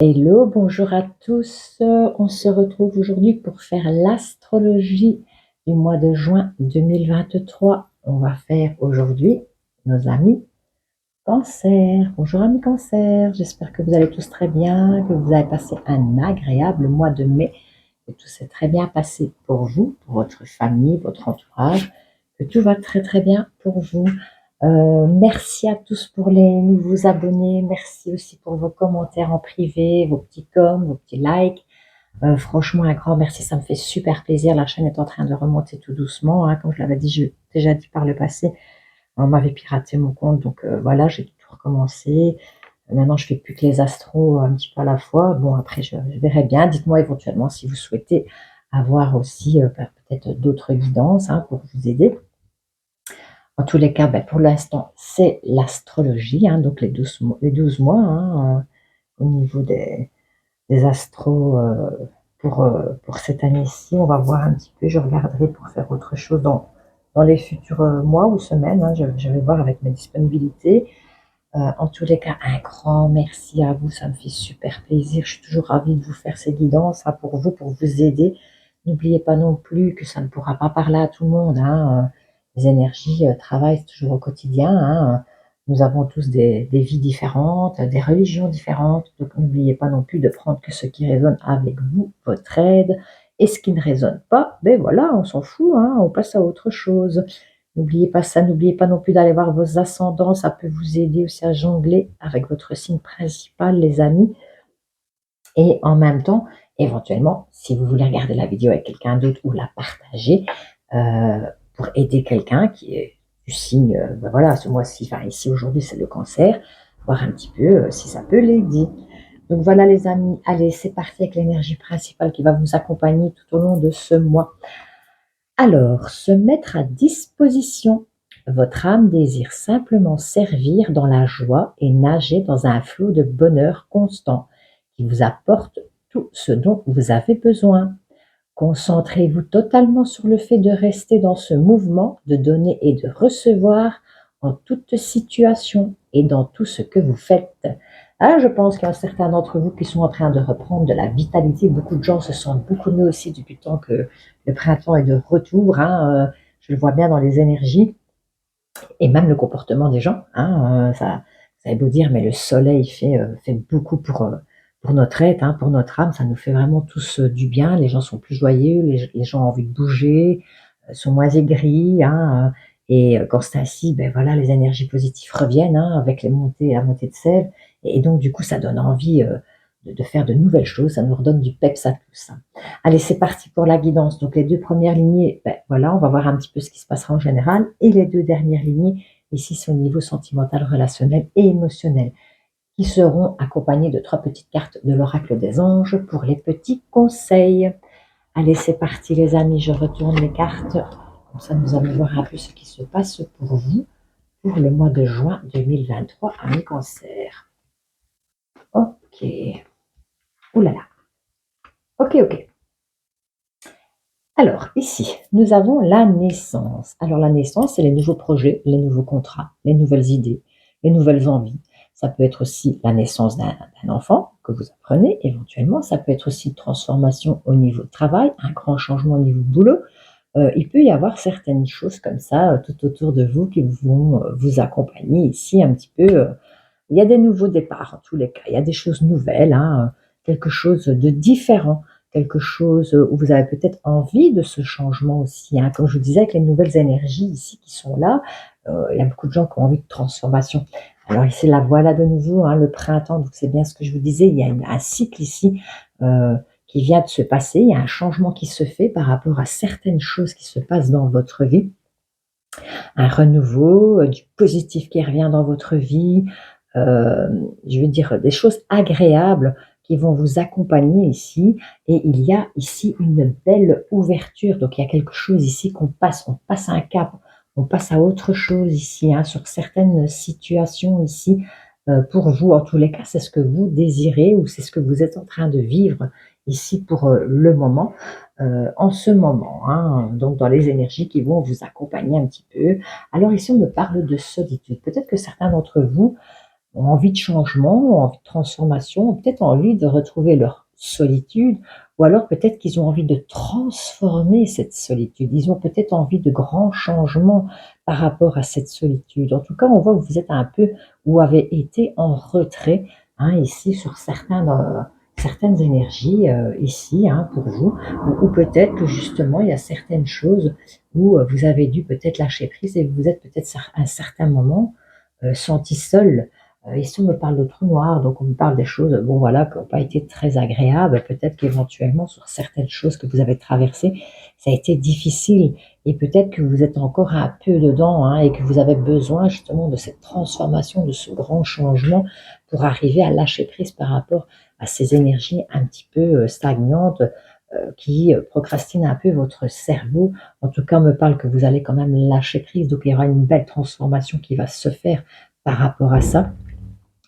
Hello, bonjour à tous. On se retrouve aujourd'hui pour faire l'astrologie du mois de juin 2023. On va faire aujourd'hui nos amis Cancer. Bonjour amis Cancer, j'espère que vous allez tous très bien, que vous avez passé un agréable mois de mai, que tout s'est très bien passé pour vous, pour votre famille, votre entourage, que tout va très très bien pour vous. Merci à tous pour les nouveaux abonnés. Merci aussi pour vos commentaires en privé, vos petits coms, vos petits likes. Franchement, un grand merci, ça me fait super plaisir. La chaîne est en train de remonter tout doucement, hein. Comme je l'avais déjà dit par le passé, on m'avait piraté mon compte, donc voilà, j'ai tout recommencé. Maintenant, je fais plus que les astros un petit peu à la fois. Bon, après, je verrai bien. Dites-moi éventuellement si vous souhaitez avoir aussi peut-être d'autres guidances, hein, pour vous aider. En tous les cas, pour l'instant, c'est l'astrologie, hein, donc les 12 mois, hein, au niveau des astros pour cette année-ci. On va voir un petit peu, je regarderai pour faire autre chose dans les futurs mois ou semaines, hein, je vais voir avec mes disponibilités. En tous les cas, un grand merci à vous, ça me fait super plaisir. Je suis toujours ravie de vous faire ces guidances, hein, pour vous, pour vous aider. N'oubliez pas non plus que ça ne pourra pas parler à tout le monde, hein. Les énergies travaillent toujours au quotidien, hein. Nous avons tous des vies différentes, des religions différentes. Donc n'oubliez pas non plus de prendre que ce qui résonne avec vous, votre aide. Et ce qui ne résonne pas, ben voilà, on s'en fout, hein, on passe à autre chose. N'oubliez pas ça, n'oubliez pas non plus d'aller voir vos ascendants, ça peut vous aider aussi à jongler avec votre signe principal, les amis. Et en même temps, éventuellement, si vous voulez regarder la vidéo avec quelqu'un d'autre ou la partager, euh, pour aider quelqu'un qui est du signe, ben voilà, ce mois-ci, enfin ici aujourd'hui c'est le cancer, voir un petit peu si ça peut l'aider. Donc voilà les amis, allez, c'est parti avec l'énergie principale qui va vous accompagner tout au long de ce mois. Alors, se mettre à disposition. Votre âme désire simplement servir dans la joie et nager dans un flot de bonheur constant qui vous apporte tout ce dont vous avez besoin. Concentrez-vous totalement sur le fait de rester dans ce mouvement, de donner et de recevoir en toute situation et dans tout ce que vous faites. Ah, je pense qu'il y a certains d'entre vous qui sont en train de reprendre de la vitalité. Beaucoup de gens se sentent beaucoup mieux aussi depuis le temps que le printemps est de retour, hein. Je le vois bien dans les énergies et même le comportement des gens, hein. Ça est beau dire, mais le soleil fait beaucoup pour notre être, hein, pour notre âme. Ça nous fait vraiment tous du bien. Les gens sont plus joyeux, les gens ont envie de bouger, sont moins aigris, hein. Et quand c'est ainsi, ben voilà, les énergies positives reviennent, hein, avec la montée de sève. Et donc, du coup, ça donne envie de faire de nouvelles choses. Ça nous redonne du peps à tous, hein. Allez, c'est parti pour la guidance. Donc, les deux premières lignées, ben voilà, on va voir un petit peu ce qui se passera en général. Et les deux dernières lignées, ici, c'est au niveau sentimental, relationnel et émotionnel, qui seront accompagnées de trois petites cartes de l'oracle des anges pour les petits conseils. Allez, c'est parti les amis, je retourne les cartes. Comme ça, nous allons voir un peu ce qui se passe pour vous pour le mois de juin 2023 à mes cancers. Ok. Ouh là là. Ok, ok. Alors, ici, nous avons la naissance. Alors, la naissance, c'est les nouveaux projets, les nouveaux contrats, les nouvelles idées, les nouvelles envies. Ça peut être aussi la naissance d'un enfant que vous apprenez éventuellement. Ça peut être aussi une transformation au niveau de travail, un grand changement au niveau de boulot. Il peut y avoir certaines choses comme ça tout autour de vous qui vont vous accompagner ici un petit peu. Il y a des nouveaux départs en tous les cas. Il y a des choses nouvelles, hein, quelque chose de différent, quelque chose où vous avez peut-être envie de ce changement aussi, hein. Comme je vous disais, avec les nouvelles énergies ici qui sont là, il y a beaucoup de gens qui ont envie de transformation. Alors ici, la voilà de nouveau, hein, le printemps, donc c'est bien ce que je vous disais, il y a un cycle ici qui vient de se passer, il y a un changement qui se fait par rapport à certaines choses qui se passent dans votre vie, un renouveau, du positif qui revient dans votre vie, je veux dire des choses agréables qui vont vous accompagner ici. Et il y a ici une belle ouverture. Donc il y a quelque chose ici on passe un cap, on passe à autre chose ici, hein, sur certaines situations ici. Pour vous, en tous les cas, c'est ce que vous désirez ou c'est ce que vous êtes en train de vivre ici pour le moment, en ce moment, hein, donc dans les énergies qui vont vous accompagner un petit peu. Alors ici, on me parle de solitude. Peut-être que certains d'entre vous ont envie de changement, ont envie de transformation, ont peut-être envie de retrouver leur solitude, ou alors peut-être qu'ils ont envie de transformer cette solitude. Ils ont peut-être envie de grands changements par rapport à cette solitude. En tout cas, on voit que vous êtes un peu ou avez été en retrait, hein, ici sur certaines énergies ici, hein, pour vous, ou peut-être que justement il y a certaines choses où vous avez dû peut-être lâcher prise et vous êtes peut-être à un certain moment senti seul. Ici, on me parle de trou noir, donc on me parle des choses, bon voilà, qui n'ont pas été très agréables. Peut-être qu'éventuellement, sur certaines choses que vous avez traversées, ça a été difficile. Et peut-être que vous êtes encore un peu dedans, hein, et que vous avez besoin justement de cette transformation, de ce grand changement pour arriver à lâcher prise par rapport à ces énergies un petit peu stagnantes qui procrastinent un peu votre cerveau. En tout cas, on me parle que vous allez quand même lâcher prise, donc il y aura une belle transformation qui va se faire par rapport à ça.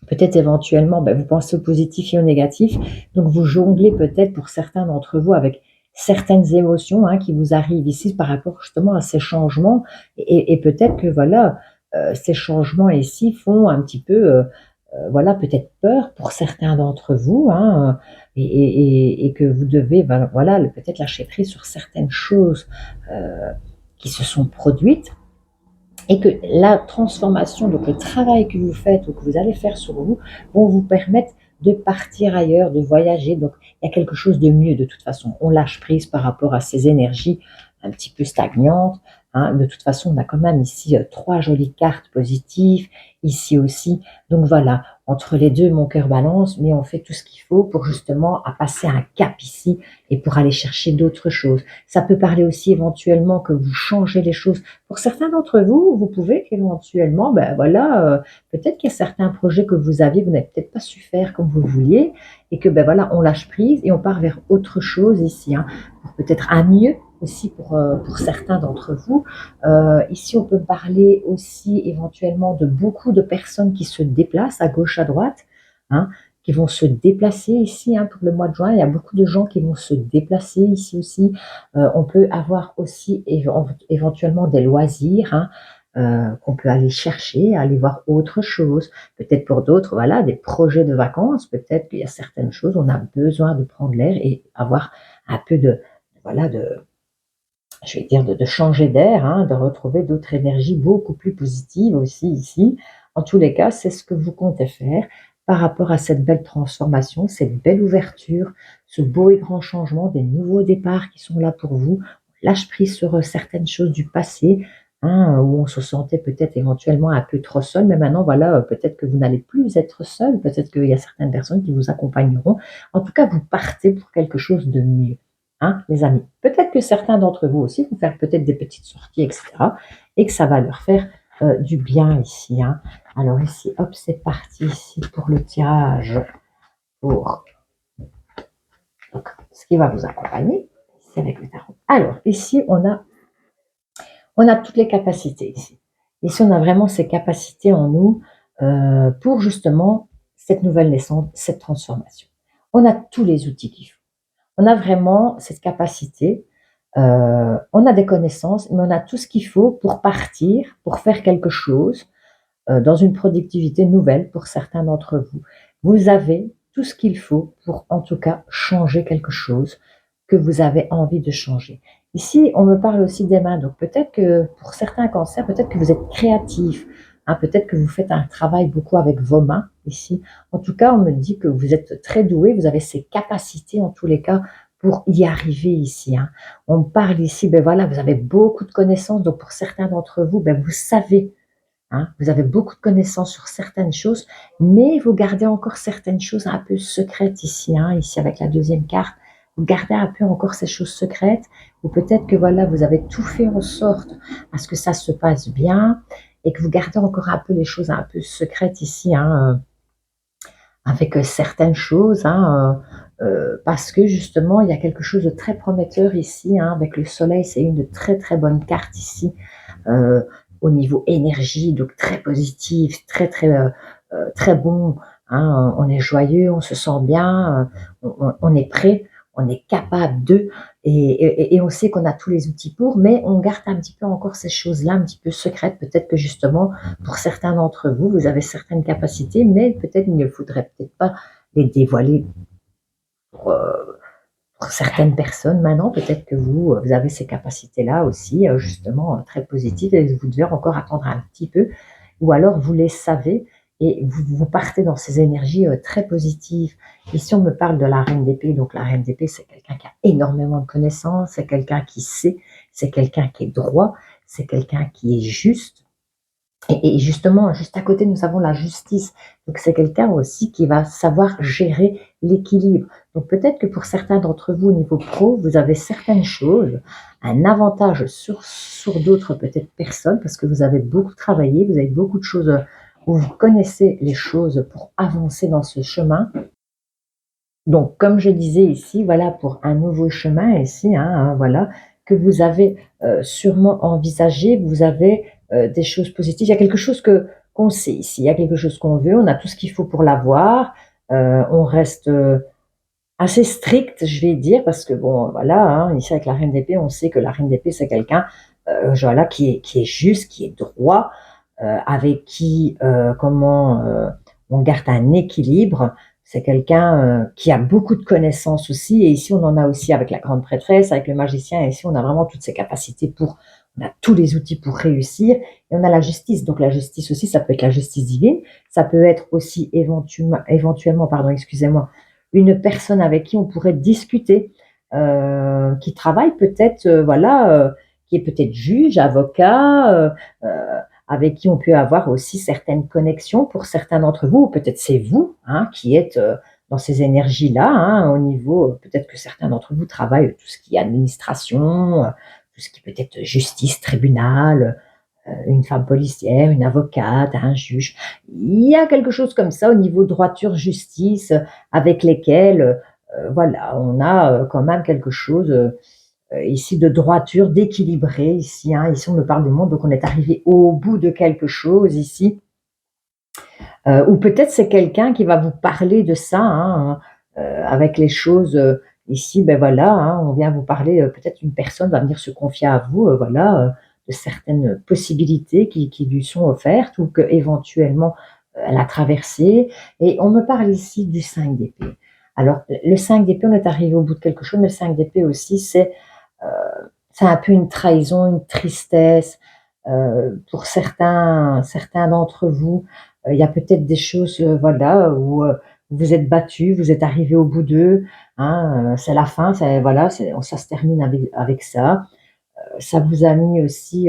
Peut-être éventuellement, vous pensez au positif et au négatif, donc vous jonglez peut-être pour certains d'entre vous avec certaines émotions hein, qui vous arrivent ici par rapport justement à ces changements, et peut-être que voilà, ces changements ici font un petit peu, voilà, peut-être peur pour certains d'entre vous, hein, et que vous devez, voilà, peut-être lâcher prise sur certaines choses qui se sont produites et que la transformation, donc le travail que vous faites ou que vous allez faire sur vous, vont vous permettre de partir ailleurs, de voyager. Donc, il y a quelque chose de mieux de toute façon. On lâche prise par rapport à ces énergies un petit peu stagnantes, hein. De toute façon, on a quand même ici 3 jolies cartes positives, ici aussi. Donc voilà, entre les deux, mon cœur balance, mais on fait tout ce qu'il faut pour justement à passer un cap ici et pour aller chercher d'autres choses. Ça peut parler aussi éventuellement que vous changez les choses pour certains d'entre vous, vous pouvez éventuellement, voilà, peut-être qu'il y a certains projets que vous aviez, vous n'avez peut-être pas su faire comme vous vouliez, et que voilà, on lâche prise et on part vers autre chose ici, hein, pour peut-être un mieux aussi pour certains d'entre vous. Ici, on peut parler aussi éventuellement de beaucoup de personnes qui se déplacent à gauche, à droite, hein, qui vont se déplacer ici hein, pour le mois de juin. Il y a beaucoup de gens qui vont se déplacer ici aussi. On peut avoir aussi éventuellement des loisirs hein, qu'on peut aller chercher, aller voir autre chose. Peut-être pour d'autres, voilà, des projets de vacances. Peut-être qu'il y a certaines choses, on a besoin de prendre l'air et avoir un peu voilà, je vais dire, de changer d'air, hein, de retrouver d'autres énergies beaucoup plus positives aussi ici. En tous les cas, c'est ce que vous comptez faire par rapport à cette belle transformation, cette belle ouverture, ce beau et grand changement, des nouveaux départs qui sont là pour vous. Lâche prise sur certaines choses du passé, hein, où on se sentait peut-être éventuellement un peu trop seul, mais maintenant, voilà, peut-être que vous n'allez plus être seul, peut-être qu'il y a certaines personnes qui vous accompagneront. En tout cas, vous partez pour quelque chose de mieux. Hein, les amis. Peut-être que certains d'entre vous aussi vont faire peut-être des petites sorties, etc. Et que ça va leur faire du bien ici. Hein. Alors ici, hop, c'est parti ici pour le tirage pour donc, ce qui va vous accompagner. C'est avec le tarot. Alors ici, on a toutes les capacités ici. Ici, on a vraiment ces capacités en nous pour justement cette nouvelle naissance, cette transformation. On a tous les outils qu'il faut. On a vraiment cette capacité, on a des connaissances, mais on a tout ce qu'il faut pour partir, pour faire quelque chose, dans une productivité nouvelle pour certains d'entre vous. Vous avez tout ce qu'il faut pour, en tout cas, changer quelque chose que vous avez envie de changer. Ici, on me parle aussi des mains, donc peut-être que pour certains cancers, peut-être que vous êtes créatif, hein, peut-être que vous faites un travail beaucoup avec vos mains ici. En tout cas, on me dit que vous êtes très doué, vous avez ces capacités en tous les cas pour y arriver ici. Hein. On me parle ici, voilà, vous avez beaucoup de connaissances, donc pour certains d'entre vous, vous savez. Hein, vous avez beaucoup de connaissances sur certaines choses, mais vous gardez encore certaines choses un peu secrètes ici, hein, ici avec la deuxième carte. Vous gardez un peu encore ces choses secrètes, ou peut-être que voilà, vous avez tout fait en sorte à ce que ça se passe bien, et que vous gardez encore un peu les choses un peu secrètes ici, hein, avec certaines choses, hein, parce que justement, il y a quelque chose de très prometteur ici, hein, avec le soleil, c'est une de très très bonnes cartes ici, euh, au niveau énergie, donc très positive, très très très bon. Hein, on est joyeux, on se sent bien, on est prêt, on est capable de. Et on sait qu'on a tous les outils pour, mais on garde un petit peu encore ces choses-là un petit peu secrètes. Peut-être que justement, pour certains d'entre vous, vous avez certaines capacités, mais peut-être il ne faudrait peut-être pas les dévoiler pour, pour certaines personnes maintenant. Peut-être que vous avez ces capacités-là aussi, justement, très positives, et vous devez encore attendre un petit peu, ou alors vous les savez et vous partez dans ces énergies très positives. Ici, on me parle de la reine d'épée. Donc, la reine d'épée, c'est quelqu'un qui a énormément de connaissances, c'est quelqu'un qui sait, c'est quelqu'un qui est droit, c'est quelqu'un qui est juste. Et justement, juste à côté, nous avons la justice. Donc, c'est quelqu'un aussi qui va savoir gérer l'équilibre. Donc, peut-être que pour certains d'entre vous, au niveau pro, vous avez certaines choses, un avantage sur d'autres peut-être personnes, parce que vous avez beaucoup travaillé, vous avez beaucoup de choses où vous connaissez les choses pour avancer dans ce chemin. Donc, comme je disais ici, voilà, pour un nouveau chemin ici, voilà, que vous avez sûrement envisagé, vous avez des choses positives. Il y a quelque chose qu'on sait ici, il y a quelque chose qu'on veut, on a tout ce qu'il faut pour l'avoir. On reste assez strict, je vais dire, parce que bon, voilà, ici avec la reine d'épée, on sait que la reine d'épée, c'est quelqu'un voilà, qui est juste, qui est droit, avec qui, on garde un équilibre. C'est quelqu'un qui a beaucoup de connaissances aussi. Et ici, on en a aussi avec la grande prêtresse, avec le magicien. Et ici, on a vraiment toutes ces capacités on a tous les outils pour réussir. Et on a la justice. Donc, la justice aussi, ça peut être la justice divine. Ça peut être aussi éventuellement, pardon, excusez-moi, une personne avec qui on pourrait discuter, qui travaille peut-être, qui est peut-être juge, avocat, avec qui on peut avoir aussi certaines connexions pour certains d'entre vous, ou peut-être c'est vous qui êtes dans ces énergies-là, au niveau, peut-être que certains d'entre vous travaillent tout ce qui est administration, tout ce qui peut être justice, tribunal, une femme policière, une avocate, un juge. Il y a quelque chose comme ça au niveau droiture, justice, avec lesquels, voilà, on a quand même quelque chose ici de droiture, d'équilibré ici. Ici, on me parle du monde, donc on est arrivé au bout de quelque chose ici. Ou peut-être c'est quelqu'un qui va vous parler de ça, avec les choses ici, ben voilà, on vient vous parler, peut-être une personne va venir se confier à vous, voilà, de certaines possibilités qui lui sont offertes ou qu'éventuellement elle a traversées. Et on me parle ici du 5 d'épée. Alors, le 5 d'épée, on est arrivé au bout de quelque chose, mais le 5 d'épée aussi, c'est un peu une trahison, une tristesse. Pour certains d'entre vous, il y a peut-être des choses, voilà, où vous êtes battus, vous êtes arrivés au bout d'eux, c'est la fin, voilà, ça se termine avec ça. Ça vous a mis aussi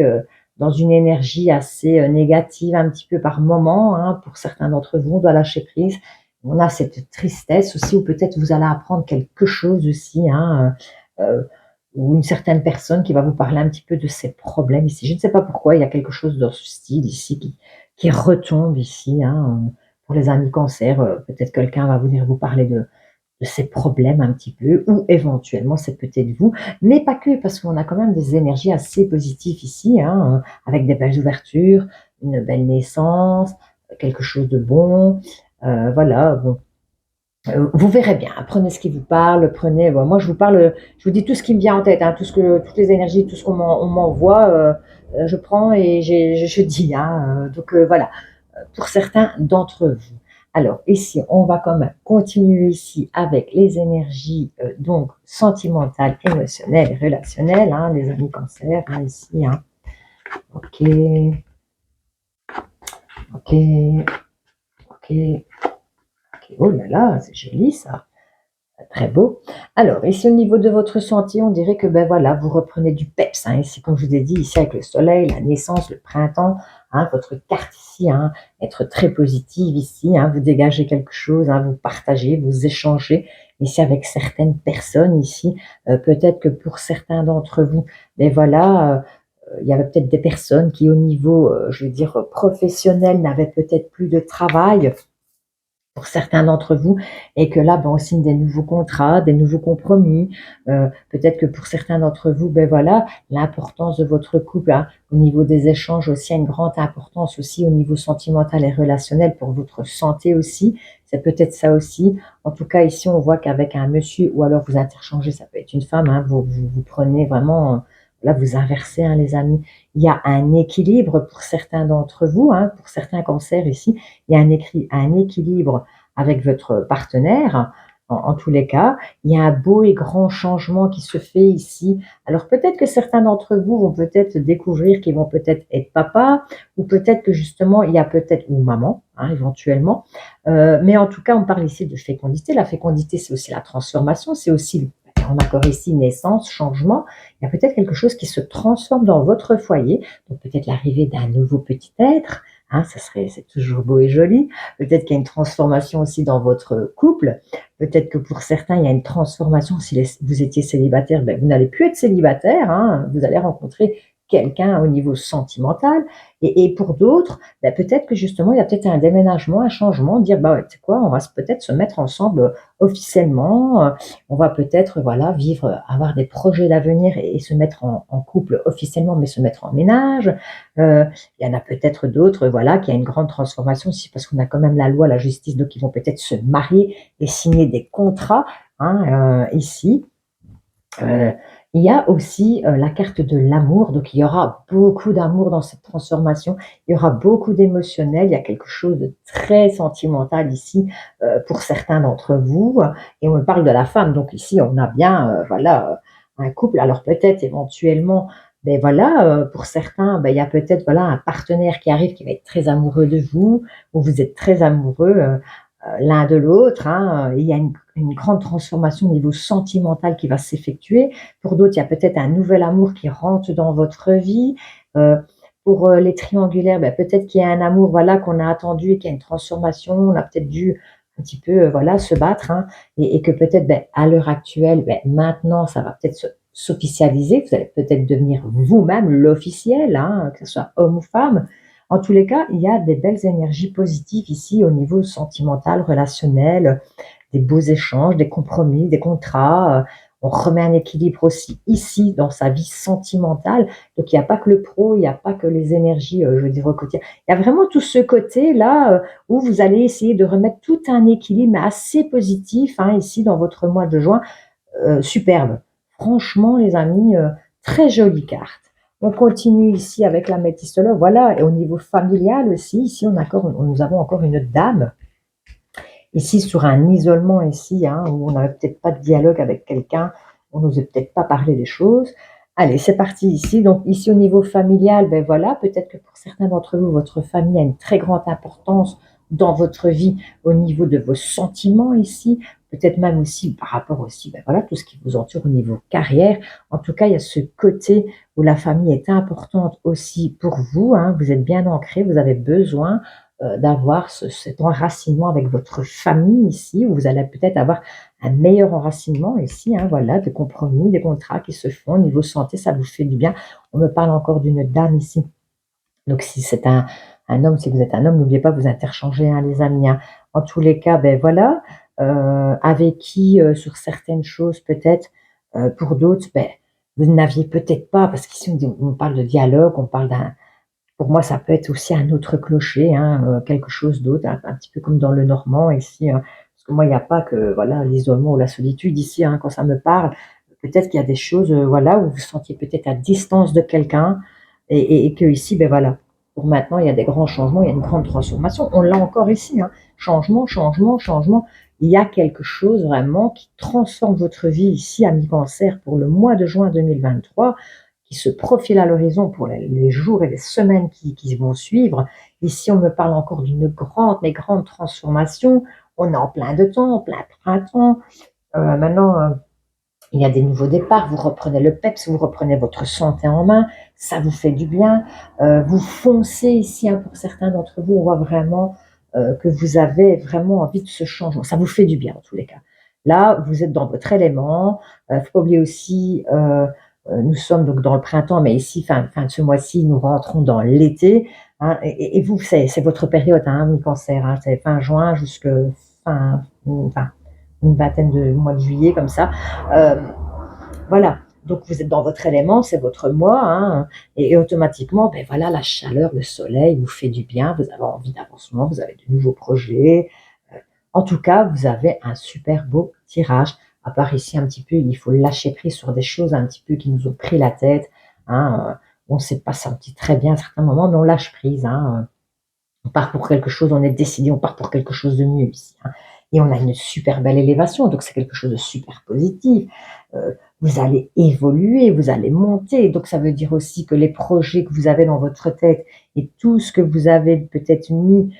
dans une énergie assez négative un petit peu par moment. Pour certains d'entre vous, on doit lâcher prise. On a cette tristesse aussi, où peut-être vous allez apprendre quelque chose aussi, euh, ou une certaine personne qui va vous parler un petit peu de ses problèmes ici. Je ne sais pas pourquoi, il y a quelque chose dans ce style ici qui retombe ici. Pour les amis cancer, peut-être quelqu'un va venir vous parler de ses problèmes un petit peu, ou éventuellement c'est peut-être vous, mais pas que, parce qu'on a quand même des énergies assez positives ici, avec des belles ouvertures, une belle naissance, quelque chose de bon, voilà, bon. Vous verrez bien, prenez ce qui vous parle, prenez, bon, moi je vous parle, je vous dis tout ce qui me vient en tête, toutes les énergies, tout ce on m'envoie, je prends et je dis, donc voilà, pour certains d'entre vous. Alors ici, on va quand même continuer ici avec les énergies donc sentimentales, émotionnelles et relationnelles, les amis cancer, ici. Ok, ok, ok, ok. Oh là là, c'est joli ça. Très beau. Alors, ici au niveau de votre sentier, on dirait que ben voilà, vous reprenez du peps. Ici, comme je vous ai dit, ici avec le soleil, la naissance, le printemps, votre carte ici, être très positive ici, vous dégagez quelque chose, vous partagez, vous échangez ici avec certaines personnes ici. Peut-être que pour certains d'entre vous, ben voilà, il y avait peut-être des personnes qui au niveau, je veux dire, professionnel, n'avaient peut-être plus de travail, pour certains d'entre vous et que là, ben, on signe des nouveaux contrats, des nouveaux compromis. Peut-être que pour certains d'entre vous, ben voilà, l'importance de votre couple, hein, au niveau des échanges aussi a une grande importance aussi au niveau sentimental et relationnel pour votre santé aussi. C'est peut-être ça aussi. En tout cas, ici, on voit qu'avec un monsieur ou alors vous interchangez, ça peut être une femme, hein, vous prenez vraiment, là, vous inversez, hein, les amis. Il y a un équilibre pour certains d'entre vous, hein, pour certains cancers ici, il y a un équilibre avec votre partenaire, en tous les cas. Il y a un beau et grand changement qui se fait ici. Alors peut-être que certains d'entre vous vont peut-être découvrir qu'ils vont peut-être être papa, ou peut-être que justement il y a peut-être, ou maman, hein, éventuellement. Mais en tout cas, on parle ici de fécondité. La fécondité, c'est aussi la transformation, c'est aussi, on a encore ici naissance, changement. Il y a peut-être quelque chose qui se transforme dans votre foyer, donc peut-être l'arrivée d'un nouveau petit être, hein, c'est toujours beau et joli. Peut-être qu'il y a une transformation aussi dans votre couple. Peut-être que pour certains, il y a une transformation. Si vous étiez célibataire, ben, vous n'allez plus être célibataire, hein. Vous allez rencontrer quelqu'un au niveau sentimental. Et pour d'autres, ben, peut-être que justement, il y a peut-être un déménagement, un changement, dire, bah, ouais, tu sais quoi, on va peut-être se mettre ensemble officiellement. On va peut-être, voilà, vivre, avoir des projets d'avenir et se mettre en couple officiellement, mais se mettre en ménage. Il y en a peut-être d'autres, voilà, qui a une grande transformation aussi parce qu'on a quand même la loi, la justice, donc ils vont peut-être se marier et signer des contrats, hein, ici. Euh, il y a aussi la carte de l'amour, donc il y aura beaucoup d'amour dans cette transformation, il y aura beaucoup d'émotionnel, il y a quelque chose de très sentimental ici pour certains d'entre vous, et on parle de la femme, donc ici on a bien voilà un couple, alors peut-être éventuellement, ben voilà, pour certains, ben, il y a peut-être voilà un partenaire qui arrive qui va être très amoureux de vous, ou vous êtes très amoureux l'un de l'autre, hein. Il y a une grande transformation au niveau sentimental qui va s'effectuer. Pour d'autres, il y a peut-être un nouvel amour qui rentre dans votre vie. Euh, pour les triangulaires, ben, peut-être qu'il y a un amour voilà, qu'on a attendu et qu'il y a une transformation. On a peut-être dû un petit peu voilà, se battre, hein, et que peut-être ben, à l'heure actuelle, ben, maintenant, ça va peut-être s'officialiser. Vous allez peut-être devenir vous-même l'officiel, hein, que ce soit homme ou femme. En tous les cas, il y a des belles énergies positives ici au niveau sentimental, relationnel, des beaux échanges, des compromis, des contrats. On remet un équilibre aussi ici dans sa vie sentimentale. Donc il n'y a pas que le pro, il n'y a pas que les énergies, je veux dire, au quotidien. Il y a vraiment tout ce côté-là où vous allez essayer de remettre tout un équilibre assez positif, hein, ici dans votre mois de juin. Superbe. Franchement, les amis, très jolie carte. On continue ici avec la métissologue. Voilà, et au niveau familial aussi, ici, nous avons encore une dame. Ici, sur un isolement, ici, hein, où on n'avait peut-être pas de dialogue avec quelqu'un, on n'osait peut-être pas parler des choses. Allez, c'est parti ici. Donc, ici, au niveau familial, ben voilà, peut-être que pour certains d'entre vous, votre famille a une très grande importance dans votre vie au niveau de vos sentiments ici, peut-être même aussi par rapport aussi, ben voilà, tout ce qui vous entoure au niveau carrière. En tout cas, il y a ce côté où la famille est importante aussi pour vous, hein. Vous êtes bien ancré, vous avez besoin d'avoir cet enracinement avec votre famille ici, où vous allez peut-être avoir un meilleur enracinement ici, hein, voilà, des compromis, des contrats qui se font au niveau santé, ça vous fait du bien. On me parle encore d'une dame ici. Donc si c'est un homme, si vous êtes un homme, n'oubliez pas, vous interchangez, hein, les amis, hein. En tous les cas, ben voilà, avec qui sur certaines choses peut-être, pour d'autres, ben, vous n'aviez peut-être pas, parce qu'ici on parle de dialogue, on parle d'un, pour moi, ça peut être aussi un autre clocher, hein, quelque chose d'autre, un petit peu comme dans le normand ici, hein. Parce que moi, il n'y a pas que voilà l'isolement ou la solitude ici, hein, quand ça me parle. Peut-être qu'il y a des choses, voilà, où vous vous sentiez peut-être à distance de quelqu'un et que ici, ben voilà, pour maintenant, il y a des grands changements, il y a une grande transformation. On l'a encore ici, hein. Changement, changement, changement. Il y a quelque chose vraiment qui transforme votre vie ici à mi-cancer pour le mois de juin 2023 qui se profile à l'horizon pour les jours et les semaines qui vont suivre. Ici, on me parle encore d'une grande, mais grande transformation. On est en plein de temps, en plein printemps. Maintenant, il y a des nouveaux départs. Vous reprenez le peps, vous reprenez votre santé en main. Ça vous fait du bien. Vous foncez ici, hein, pour certains d'entre vous, on voit vraiment que vous avez vraiment envie de ce changement. Ça vous fait du bien, en tous les cas. Là, vous êtes dans votre élément. Il ne faut pas oublier aussi nous sommes donc dans le printemps, mais ici, fin de ce mois-ci, nous rentrons dans l'été, hein, et vous, c'est votre période, hein, mi-cancer, hein, c'est fin juin jusqu'à enfin, une vingtaine de mois de juillet comme ça. Euh, voilà. Donc vous êtes dans votre élément, c'est votre moi, hein, et automatiquement, ben voilà, la chaleur, le soleil vous fait du bien, vous avez envie d'avancement, vous avez de nouveaux projets. Euh, En tout cas, vous avez un super beau tirage. À part ici un petit peu, il faut lâcher prise sur des choses un petit peu qui nous ont pris la tête. Hein, on ne s'est pas senti très bien à certains moments, mais on lâche prise. Hein, on part pour quelque chose, on est décidé, on part pour quelque chose de mieux ici. Hein. Et on a une super belle élévation, donc c'est quelque chose de super positif. Euh, vous allez évoluer, vous allez monter, donc ça veut dire aussi que les projets que vous avez dans votre tête et tout ce que vous avez peut-être mis,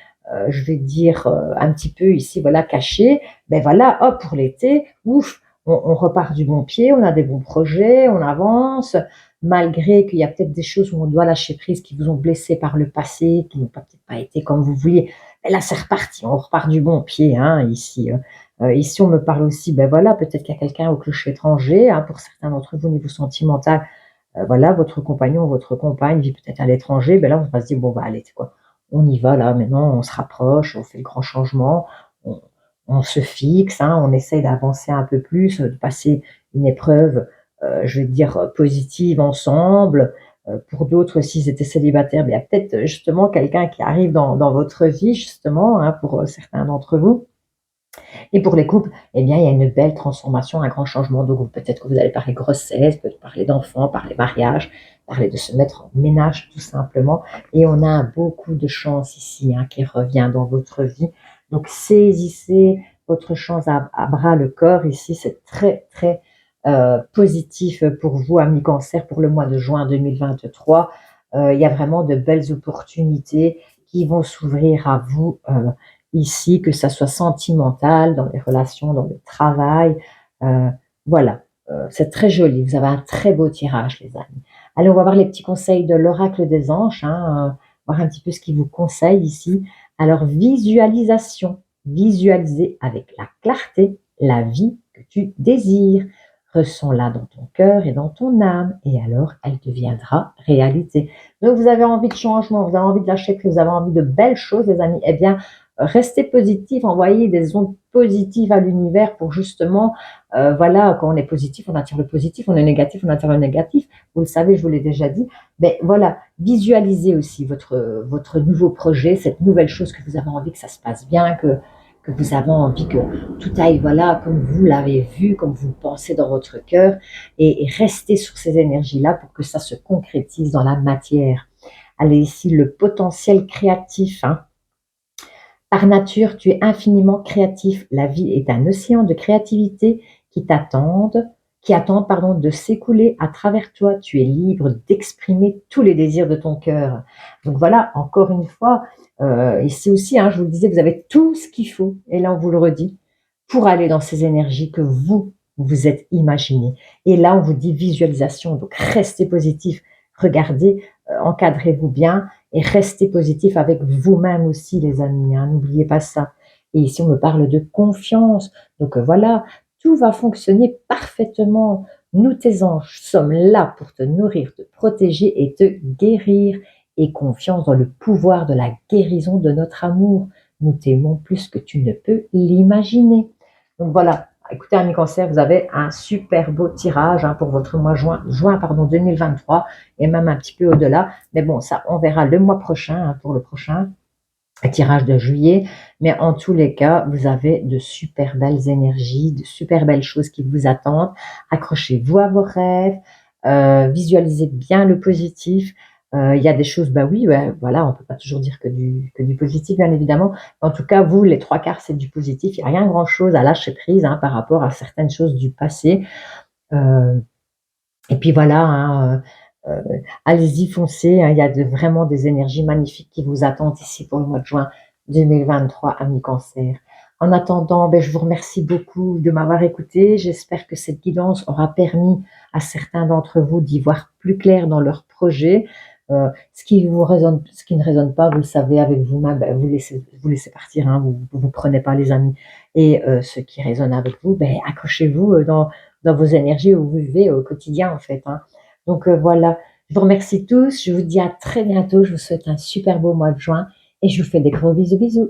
je vais dire un petit peu ici, voilà, caché, ben voilà, hop, pour l'été, ouf, on repart du bon pied, on a des bons projets, on avance, malgré qu'il y a peut-être des choses où on doit lâcher prise qui vous ont blessé par le passé, qui n'ont peut-être pas été comme vous vouliez. Mais là, c'est reparti, on repart du bon pied, hein, ici. Ici, on me parle aussi, ben voilà, peut-être qu'il y a quelqu'un au clocher étranger, hein, pour certains d'entre vous, au niveau sentimental, voilà, votre compagnon, votre compagne vit peut-être à l'étranger, ben là, on va se dire, bon, bah, allez, quoi, on y va, là, maintenant, on se rapproche, on fait le grand changement, on, on se fixe, hein, on essaye d'avancer un peu plus, de passer une épreuve, je vais dire, positive ensemble. Pour d'autres, s'ils étaient célibataires, ben, il y a peut-être justement quelqu'un qui arrive dans votre vie, justement, hein, pour certains d'entre vous. Et pour les couples, eh bien, il y a une belle transformation, un grand changement. Donc, peut-être que vous allez parler grossesse, peut-être parler d'enfants, parler mariage, parler de se mettre en ménage, tout simplement. Et on a beaucoup de chance ici, hein, qui revient dans votre vie. Donc, saisissez votre chance à bras le corps. Ici, c'est très, très positif pour vous, amis cancer, pour le mois de juin 2023. Il y a vraiment de belles opportunités qui vont s'ouvrir à vous. Ici, que ça soit sentimental, dans les relations, dans le travail. Euh, voilà, c'est très joli. Vous avez un très beau tirage, les amis. Allez, on va voir les petits conseils de l'oracle des anges, hein, voir un petit peu ce qu'ils vous conseille ici. Alors, visualisation. Visualiser avec la clarté la vie que tu désires. Ressens-la dans ton cœur et dans ton âme, et alors elle deviendra réalité. Donc, vous avez envie de changement, vous avez envie de lâcher prise, vous avez envie de belles choses, les amis. Eh bien, restez positif, envoyez des ondes positives à l'univers pour justement, voilà, quand on est positif, on attire le positif, on est négatif, on attire le négatif. Vous le savez, je vous l'ai déjà dit. Mais voilà, visualisez aussi votre nouveau projet, cette nouvelle chose que vous avez envie que ça se passe bien, que vous avez envie que tout aille, voilà, comme vous l'avez vu, comme vous le pensez dans votre cœur, et restez sur ces énergies-là pour que ça se concrétise dans la matière. Allez, ici, le potentiel créatif, hein. Par nature, tu es infiniment créatif. La vie est un océan de créativité qui attend, pardon, de s'écouler à travers toi. Tu es libre d'exprimer tous les désirs de ton cœur. Donc voilà, encore une fois, ici aussi, hein, je vous le disais, vous avez tout ce qu'il faut. Et là, on vous le redit, pour aller dans ces énergies que vous vous êtes imaginées. Et là, on vous dit visualisation. Donc restez positif. Regardez, encadrez-vous bien et restez positif avec vous-même aussi, les amis. Hein, n'oubliez pas ça. Et ici, on me parle de confiance. Donc voilà, tout va fonctionner parfaitement. Nous, tes anges, sommes là pour te nourrir, te protéger et te guérir. Et confiance dans le pouvoir de la guérison de notre amour. Nous t'aimons plus que tu ne peux l'imaginer. Donc voilà, écoutez, amis cancer, vous avez un super beau tirage, hein, pour votre mois juin pardon, 2023 et même un petit peu au-delà. Mais bon, ça, on verra le mois prochain, hein, pour le prochain tirage de juillet. Mais en tous les cas, vous avez de super belles énergies, de super belles choses qui vous attendent. Accrochez-vous à vos rêves, visualisez bien le positif. Il y a des choses, bah oui, ouais, voilà, on peut pas toujours dire que du positif, bien évidemment. En tout cas, vous, les trois quarts, c'est du positif. Il n'y a rien grand-chose à lâcher prise, hein, par rapport à certaines choses du passé. Euh, et puis voilà, hein, allez-y, foncez, hein, il y a vraiment des énergies magnifiques qui vous attendent ici pour le mois de juin 2023, amis cancer. En attendant, ben, je vous remercie beaucoup de m'avoir écouté. J'espère que cette guidance aura permis à certains d'entre vous d'y voir plus clair dans leur projet. Ce qui ne résonne pas, vous le savez avec vous-même, ben, vous laissez partir, hein, vous prenez pas, les amis. Et ce qui résonne avec vous, ben, accrochez-vous dans vos énergies où vous vivez au quotidien, en fait. Hein. Donc voilà, je vous remercie tous. Je vous dis à très bientôt. Je vous souhaite un super beau mois de juin et je vous fais des gros bisous bisous.